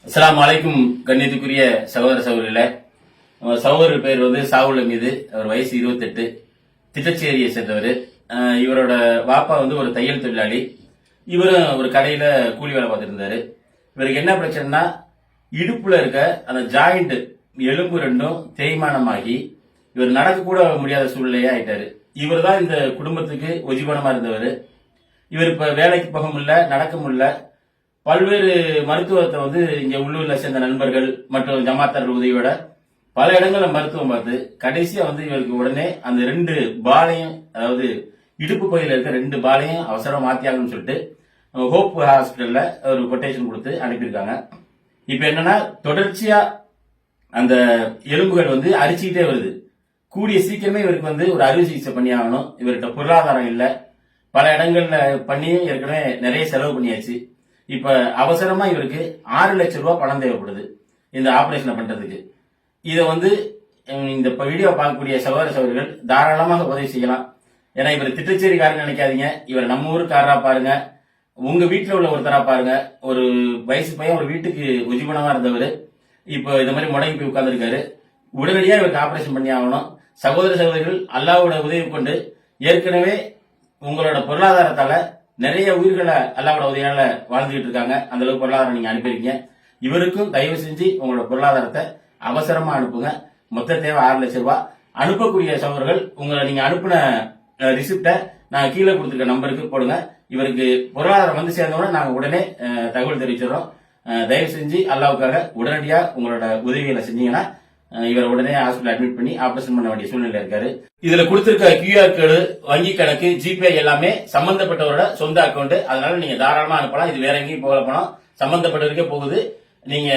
அஸ்ஸலாமு அலைக்கும். கண்ணியத்துக்குரிய சகோதர சகோதரிகளே, சகோதரர் பேர் சாவுல் மீது. அவர் வயசு 28, திட்டச்சேரியை சேர்ந்தவர். இவரோட வாப்பா ஒரு தையல் தொழிலாளி. இவரும் ஒரு கடையில கூலி வேலை பார்த்துருந்தாரு. இவருக்கு என்ன பிரச்சனைனா, இடுப்புல இருக்க அந்த ஜாயிண்ட் எலும்பு ரெண்டும் தேய்மானமாகி இவர் நடக்க கூட முடியாத சூழ்நிலையா ஆயிட்டாரு. இவர் தான் இந்த குடும்பத்துக்கு ஒஜிபனமா இருந்தவர். இவர் இப்ப வேலைக்கு போக முடியல, நடக்க முடியல. பல்வேறு மருத்துவத்தை இங்க உள்ளூர்ல சேர்ந்த நண்பர்கள் மற்றும் ஜமாத்தார் உதவியோட பல இடங்கள்ல மருத்துவம் பார்த்து கடைசியா இவருக்கு உடனே அந்த 2 பாலையும், அதாவது இடுப்பு பகுதியில் இருக்க 2 பாலையும் அவசரம் மாத்தியாகணும்னு சொல்லிட்டு ஹோப் ஹாஸ்பிட்டல்ல ஒரு கொட்டேஷன் கொடுத்து அனுப்பியிருக்காங்க. இப்ப என்னன்னா, தொடர்ச்சியா அந்த எலும்புகள் அரிச்சுக்கிட்டே வருது. கூடிய சீக்கிரமே இவருக்கு ஒரு அறுவை சிகிச்சை பண்ணி ஆகணும். இவர்கிட்ட பொருளாதாரம் இல்ல. பல இடங்கள்ல பண்ணி ஏற்கனவே நிறைய செலவு பண்ணியாச்சு. இப்ப அவசரமா இவருக்கு 6 லட்சம் ரூபாய் பணம் தேவைப்படுது இந்த ஆபரேஷனை பண்றதுக்கு. இத இந்த வீடியோ பார்க்கக்கூடிய சகோதர சகோதரிகள் தாராளமாக உதவி செய்யலாம். ஏன்னா இவர் திட்டச்சேரிக்காரன்னு நினைக்காதீங்க. இவர் நம்ம ஊருக்காரரா பாருங்க, உங்க வீட்டுல உள்ள ஒருத்தரா பாருங்க. ஒரு வயசு பையன் ஒரு வீட்டுக்கு உஜிபனமா இருந்தவர் இப்ப இந்த மாதிரி முடங்கி போய் உட்கார்ந்துருக்காரு. உடனடியா இவருக்கு ஆபரேஷன் பண்ணி ஆகணும். சகோதர சகோதரிகள் அல்லாஹ்வோட உதவி கொண்டு ஏற்கனவே உங்களோட பொருளாதாரத்தால நிறைய உயிர்களை அல்லாஹ்வோட உதவியால வாழ்ந்துகிட்டு இருக்காங்க. அந்த அளவுக்கு பொருளாதாரம் நீங்க அனுப்பியிருக்கீங்க. இவருக்கும் தயவு செஞ்சு உங்களோட பொருளாதாரத்தை அவசரமா அனுப்புங்க. மொத்த தேவை 6 லட்சம் ரூபாய். அனுப்பக்கூடிய சகோதரர்கள் நீங்க அனுப்பின ரிசிப்ட நான் கீழே கொடுத்துருக்க நம்பருக்கு போடுங்க. இவருக்கு பொருளாதாரம் சேர்ந்தோட நாங்க உடனே தகவல் தெரிவிச்சிடறோம். தயவு செஞ்சு அல்லாவுக்காக உடனடியா உங்களோட உதவிகளை செஞ்சீங்கன்னா இவரை உடனே ஹாஸ்பிட்டல் அட்மிட் பண்ணி ஆபரேஷன் பண்ண வேண்டிய சூழ்நிலை இருக்காரு. இதுல கொடுத்திருக்க QR கோடு, வங்கி கணக்கு, ஜிபே எல்லாமே சம்பந்தப்பட்டவரோட சொந்த அக்கௌண்ட். அதனால நீங்க தாராளமா அனுப்பலாம். இது வேற எங்கேயும் போகல, பணம் சம்பந்தப்பட்டவருக்கே போகுது. நீங்க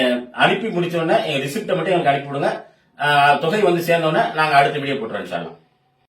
அனுப்பி முடிச்ச உடனே எங்க ரிசிப்ட மட்டும் எனக்கு அனுப்பி விடுங்க. தொகை சேர்ந்தோடனே நாங்க அடுத்த வீடியோ போட்டுறோம் இன்ஷா அல்லாஹ்.